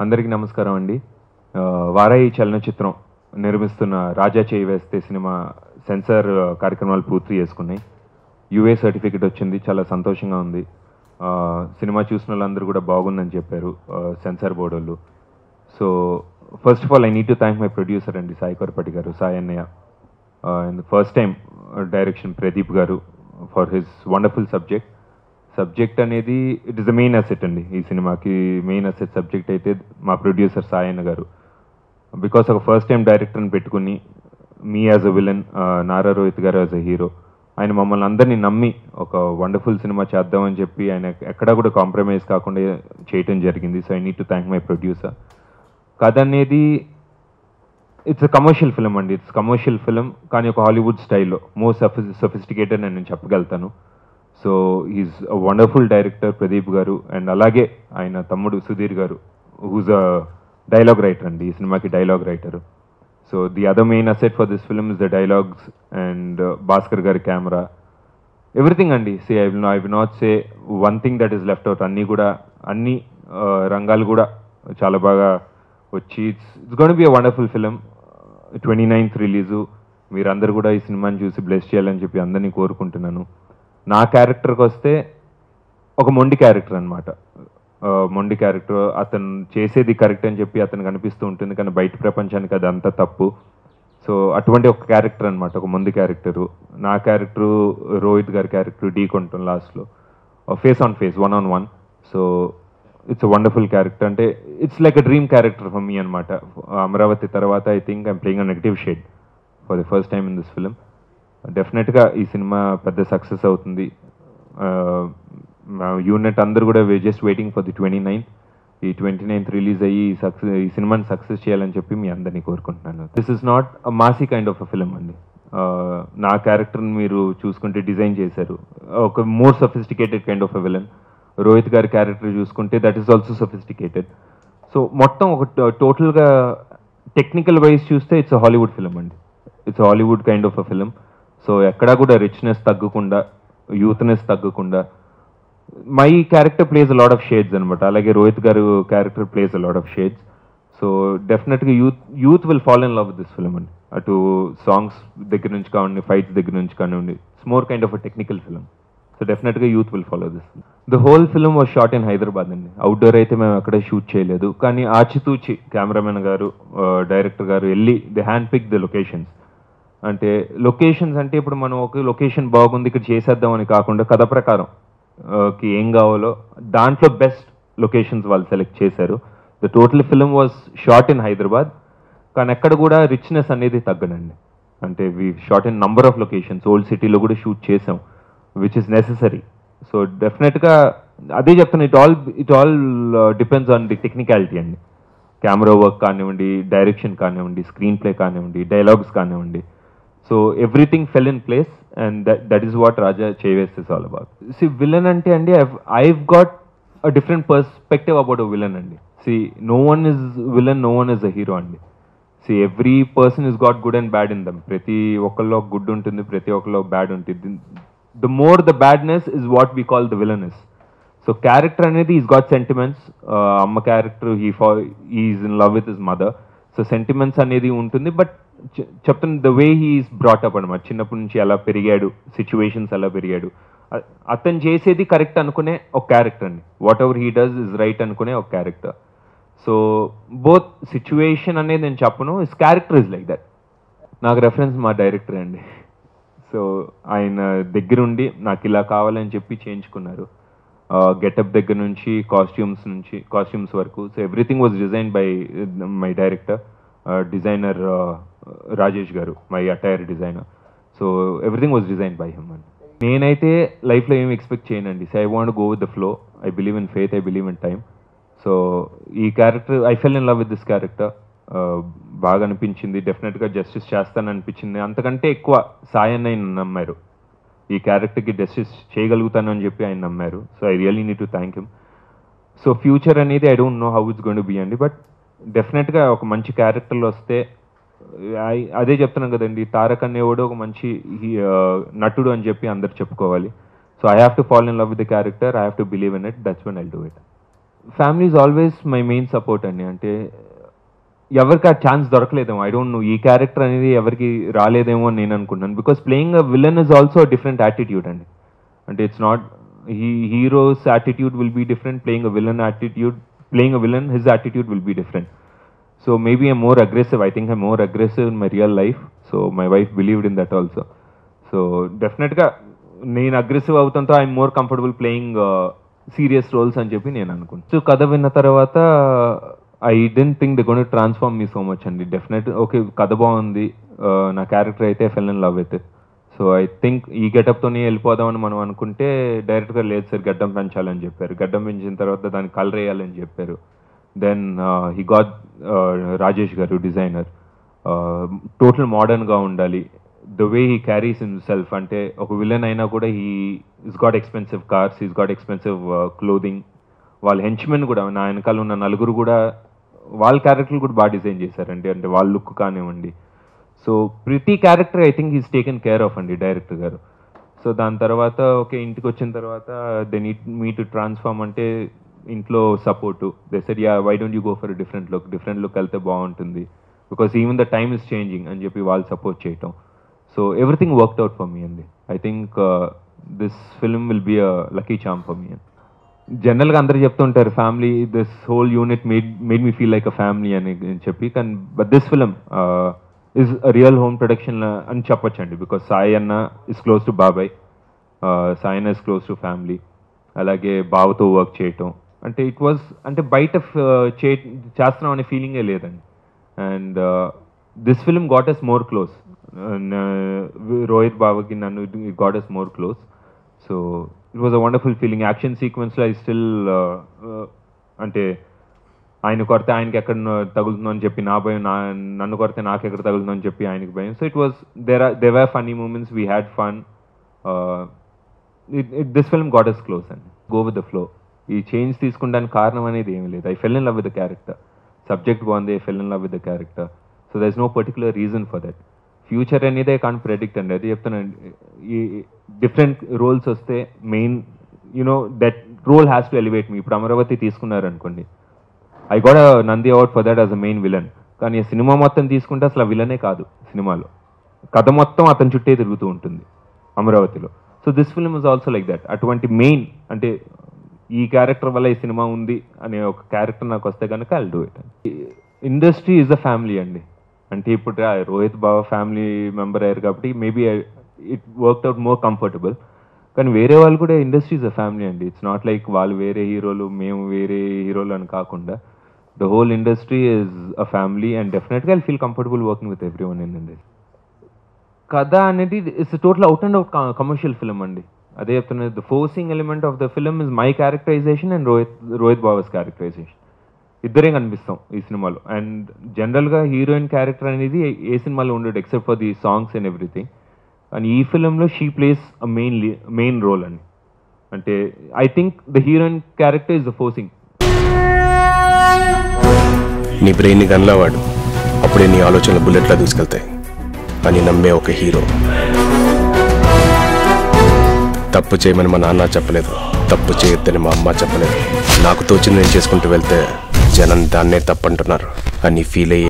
అందరికీ నమస్కారం అండి. వారాయి చలనచిత్రం నిర్మిస్తున్న రాజా చేయి వేస్తే సినిమా సెన్సార్ కార్యక్రమాలు పూర్తి చేసుకున్నాయి. యూఏ సర్టిఫికెట్ వచ్చింది. చాలా సంతోషంగా ఉంది. సినిమా చూసిన వాళ్ళందరూ కూడా బాగుందని చెప్పారు సెన్సార్ బోర్డు వాళ్ళు. So first of all I need to thank my producer అండి, సాయి కొరపటి గారు, సాయి అన్నయ్య. And first time direction Pradeep గారు ఫర్ హిస్ వండర్ఫుల్ సబ్జెక్ట్ అనేది it is the main asset అండి. ఈ సినిమాకి మెయిన్ అసెట్ సబ్జెక్ట్ అయితే మా ప్రొడ్యూసర్ సాయన్న గారు. బికాస్ ఒక ఫస్ట్ టైం డైరెక్టర్ని పెట్టుకుని me as a villain, Nara Rohit గారు యాజ్ అ హీరో, ఆయన మమ్మల్ని అందరినీ నమ్మి ఒక వండర్ఫుల్ సినిమా చేద్దామని చెప్పి ఆయన ఎక్కడా కూడా కాంప్రమైజ్ కాకుండా చేయటం జరిగింది. So I need to thank my producer. కథ అనేది ఇట్స్ అ కమర్షియల్ ఫిలిం అండి. ఇట్స్ కమర్షియల్ ఫిలిం, కానీ ఒక హాలీవుడ్ స్టైల్లో మోర్ సఫిస్టికేటెడ్ అని నేను చెప్పగలుగుతాను. So is a wonderful director Pradeep garu. And అలాగే ఆయన తమ్ముడు సుధీర్ గారు, హూజ్ అ డైలాగ్ రైటర్ అండి, ఈ సినిమాకి dialogue writer. So the other main asset for this film is the dialogues and Bhaskar గారి కెమెరా, ఎవ్రీథింగ్ అండి. I will not say one thing that is left out. అన్ని రంగాలు కూడా చాలా బాగా వచ్చి it's gonna be a wonderful film. 29th release. మీరందరూ కూడా ఈ సినిమాని చూసి బ్లెస్ చేయాలని చెప్పి అందరినీ కోరుకుంటున్నాను. నా క్యారెక్టర్కి వస్తే ఒక మొండి క్యారెక్టర్ అనమాట. మొండి క్యారెక్టర్, అతను చేసేది కరెక్ట్ అని చెప్పి అతనికి అనిపిస్తూ ఉంటుంది, కానీ బయట ప్రపంచానికి అది అంతా తప్పు. సో అటువంటి ఒక క్యారెక్టర్ అనమాట, ఒక మొండి క్యారెక్టరు. నా క్యారెక్టరు రోహిత్ గారి క్యారెక్టర్ ఢీ కొంటాం లాస్ట్లో, face on face, 1-on-1. So it's a wonderful character. అంటే it's like a dream character for me అనమాట. అమరావతి తర్వాత I think I'm playing a negative shade for the first time in this film. డెఫినెట్గా ఈ cinema పెద్ద success అవుతుంది. Unit అందరూ కూడా just waiting for the 29th. ఈ 29th రిలీజ్ అయ్యి ఈ సినిమాని సక్సెస్ చేయాలని చెప్పి మీ అందరినీ కోరుకుంటున్నాను. This is not a Masih kind of a film అండి. నా క్యారెక్టర్ని మీరు చూసుకుంటే డిజైన్ చేశారు ఒక more sophisticated kind of a villain. Rohit గారి క్యారెక్టర్ చూసుకుంటే that is also sophisticated. So మొత్తం ఒక టోటల్గా టెక్నికల్ వైజ్ చూస్తే ఇట్స్ అ హాలీవుడ్ ఫిలిం అండి. It's Hollywood kind of a film. So ఎక్కడా కూడా రిచ్నెస్ తగ్గకుండా, యూత్నెస్ తగ్గకుండా, my character plays a lot of shades అనమాట. అలాగే రోహిత్ గారు character plays a lot of shades. So డెఫినెట్గా youth will fall in love with this film అండి. అటు సాంగ్స్ దగ్గర నుంచి కానివ్వండి, ఫైట్స్ దగ్గర నుంచి కానివ్వండి, it's more kind of a technical film. So డెఫినెట్గా youth will follow this. The whole film was shot in Hyderabad అండి. అవుట్డోర్ అయితే మేము ఎక్కడే షూట్ చేయలేదు, కానీ ఆచితూచి కెమెరామెన్ గారు, డైరెక్టర్ గారు వెళ్ళి the hand pick the locations. అంటే లొకేషన్స్ అంటే ఇప్పుడు మనం ఒక లొకేషన్ బాగుంది ఇక్కడ చేసేద్దామని కాకుండా కథ ప్రకారం ఏం కావాలో దాంట్లో బెస్ట్ లొకేషన్స్ వాళ్ళు సెలెక్ట్ చేశారు. The total film was shot in Hyderabad, కానీ ఎక్కడ కూడా రిచ్నెస్ అనేది తగ్గనండి. అంటే we shot in number of locations. Old సిటీలో కూడా షూట్ చేసాం, విచ్ ఇస్ నెససరీ. సో డెఫినెట్గా అదే చెప్తాను, it all depends on the technicality అండి. కెమెరా వర్క్ కానివ్వండి, డైరెక్షన్ కానివ్వండి, స్క్రీన్ ప్లే కానివ్వండి, డైలాగ్స్ కానివ్వండి. So everything fell in place and that is what Raja చేవేస్ is all about. See villain అంటే అండి, I've got a different perspective about a villain అండి. See no one is villain, no one is a hero అండి. See every person is got good and bad in them. ప్రతి ఒక్కరిలో good ఉంటుంది, ప్రతి ఒక్కరిలో bad ఉంటుంది. The more the badness is what we call the విలనెస్. So character అనేది is got sentiments. అమ్మ character is in love with his mother. So sentiments అనేది ఉంటుంది. బట్ చెప్తున్న ద వే హీఈస్ బ్రాటప్ అనమాట. చిన్నప్పటి నుంచి ఎలా పెరిగాడు, సిచ్యువేషన్స్ ఎలా పెరిగాడు, అతను చేసేది కరెక్ట్ అనుకునే ఒక క్యారెక్టర్ అండి. What ever he does is right అనుకునే ఒక క్యారెక్టర్. సో బోత్ సిచ్యువేషన్ అనేది నేను చెప్పను, his character is like that. నాకు రెఫరెన్స్ మా డైరెక్టర్ అండి. సో ఆయన దగ్గరుండి నాకు ఇలా కావాలని చెప్పి చేయించుకున్నారు. గెటప్ దగ్గర నుంచి కాస్ట్యూమ్స్ వరకు. So everything was design by my director, designer Rajesh garu, my attire designer. So everything was design by him అండి. నేనైతే లైఫ్లో ఏమి ఎక్స్పెక్ట్ చేయనండి. So I want go with the flow. I believe in faith, I believe in time. So ఈ character I fell in love with this character. బాగా అనిపించింది. డెఫినెట్గా justice చేస్తానని అనిపించింది. అంతకంటే ఎక్కువ సాయన్న ఆయన నమ్మారు, ఈ క్యారెక్టర్కి జస్టిస్ చేయగలుగుతాను అని చెప్పి ఆయన నమ్మారు. So I really need to thank him. So future అనేది I don't know how it's going to be అండి. బట్ డెఫినెట్గా ఒక మంచి క్యారెక్టర్లు వస్తే, అదే చెప్తున్నాం కదండి, తారక్ అనేవాడు ఒక మంచి నటుడు అని చెప్పి అందరు చెప్పుకోవాలి. So I have to fall in love with the character, I have to believe in it, that's when I'll do it. Family is always my main support అండి. అంటే ఎవరికి ఆ ఛాన్స్ దొరకలేదేమో, ఐ డోంట్ నో, ఈ character అనేది ఎవరికి రాలేదేమో అని నేను అనుకుంటున్నాను. Because playing a villain is also different attitude అండి. అంటే it's not heroes attitude will be different, playing a villain his attitude will be different. So maybe I'm more aggressive. I think I'm more aggressive in my real life. So my wife believed in that also. So definitely నేను aggressive అవుతాంతో I'm more comfortable playing serious roles అని చెప్పి నేను అనుకుంటాను. So కథ విన్న తర్వాత I didn't think they going to transform me so much అండి. డెఫినెట్ ఓకే, కథ బాగుంది, నా క్యారెక్టర్ అయితే fell in love with it. So I think ఈ గెటప్తోనే వెళ్ళిపోదామని మనం అనుకుంటే డైరెక్ట్గా లేదు సార్, గడ్డం పెంచాలని చెప్పారు. గడ్డం పెంచిన తర్వాత దాన్ని కలర్ వేయాలని చెప్పారు. దెన్ హీ గాట్ రాజేష్ గారు డిజైనర్, టోటల్ మోడర్న్గా ఉండాలి, the way he carries himself. అంటే ఒక విలన్ అయినా కూడా is got expensive cars, is got expensive clothing. వాళ్ళ హెంచ్మెన్ కూడా, నా వెనకాల ఉన్న నలుగురు కూడా వాళ్ళ క్యారెక్టర్లు కూడా బాగా డిజైన్ చేశారండి. అంటే వాళ్ళ లుక్ కానివ్వండి. సో ప్రతి character I think is taken care of అండి డైరెక్టర్ గారు. సో దాని తర్వాత ఓకే, ఇంటికి వచ్చిన తర్వాత they need me to transform అంటే ఇంట్లో support. They said ya, why don't you go for different look వెళ్తే బాగుంటుంది, because even the time is changing అని చెప్పి వాళ్ళు సపోర్ట్ చేయటం. So everything worked out for me అండి. I think this film will be a lucky charm for me అండి. జనరల్గా అందరూ చెప్తుంటారు family, this whole unit made me feel like a family అని చెప్పి, కానీ but this film is a real home production అని చెప్పొచ్చండి. బికాస్ సాయి అన్న ఇస్ క్లోజ్ టు బాబాయ్, సాయి అన్న ఇస్ క్లోజ్ టు ఫ్యామిలీ. అలాగే బావతో వర్క్ చేయటం అంటే ఇట్ వాజ్, అంటే బయట చేస్తున్నాం అనే ఫీలింగే లేదండి. And this film got us more close. Rohit బావకి నన్ను got us more close. So it was a wonderful feeling. Action సీక్వెన్స్లో ఐ స్టిల్ అంటే ఆయన కొడితే ఆయనకి ఎక్కడ తగులుతుందో అని చెప్పి నా భయం, నన్ను కొడితే నాకు ఎక్కడ తగులుతుందో అని చెప్పి ఆయనకి భయం. So it was there were funny moments, we had fun. This film got us close and go with the flow. ఈ చేంజ్ తీసుకోవడానికి కారణం అనేది ఏమీ లేదు. I fell in love with the character. Subject బాగుంది, I fell in love with the character. So there is no particular reason for that. Future అనేది I can't predict అండి. అది చెప్తానండి, ఈ డిఫరెంట్ రోల్స్ వస్తే main you know that role has to elevate me. ఇప్పుడు అమరావతి తీసుకున్నారనుకోండి, I got Nandi award for that as a main villain. కానీ సినిమా మొత్తం తీసుకుంటే అసలు ఆ విలనే కాదు సినిమాలో, కథ మొత్తం అతని చుట్టే తిరుగుతూ ఉంటుంది అమరావతిలో. So this film is also like that. అటువంటి మెయిన్ అంటే ఈ క్యారెక్టర్ వల్ల ఈ సినిమా ఉంది అనే ఒక క్యారెక్టర్ నాకు వస్తే కనుక I'll do it. Industry is a family అండి. అంటే ఇప్పుడు రోహిత్ బావ ఫ్యామిలీ మెంబర్ అయ్యారు కాబట్టి maybe it worked out more comfortable. కానీ వేరే వాళ్ళు కూడా ఇండస్ట్రీ ఈజ్ అ ఫ్యామిలీ అండి. ఇట్స్ నాట్ లైక్ వాళ్ళు వేరే హీరోలు మేము వేరే హీరోలు అని కాకుండా the whole industry is a family. And డెఫినెట్గా I'll feel comfortable working with every one in industry. కథ అనేది it's total out and out commercial film అండి. అదే చెప్తున్నది, the forcing element of the film is my characterisation and Rohit బావాస్ characterisation. ఇద్దరే కనిపిస్తాం ఈ సినిమాలో. అండ్ జనరల్గా హీరోయిన్ క్యారెక్టర్ అనేది ఏ సినిమాలో ఉండదు except for the songs and everything. And ఈ ఫిల్మ్లో she plays a main role అండి. అంటే I think the heroine character is the forcing. నీ బ్రెయిన్ని గన్లావాడు, అప్పుడే నీ ఆలోచనలు బుల్లెట్లా దూసుకెళ్తాయి అని నమ్మే ఒక హీరో. తప్పు చేయమని మా నాన్న చెప్పలేదు, తప్పు చేయొద్దని మా అమ్మ చెప్పలేదు. నాకు తోచింది నేను చేసుకుంటూ వెళ్తే జనం దాన్నే తప్పంటున్నారు అని ఫీల్ అయ్యి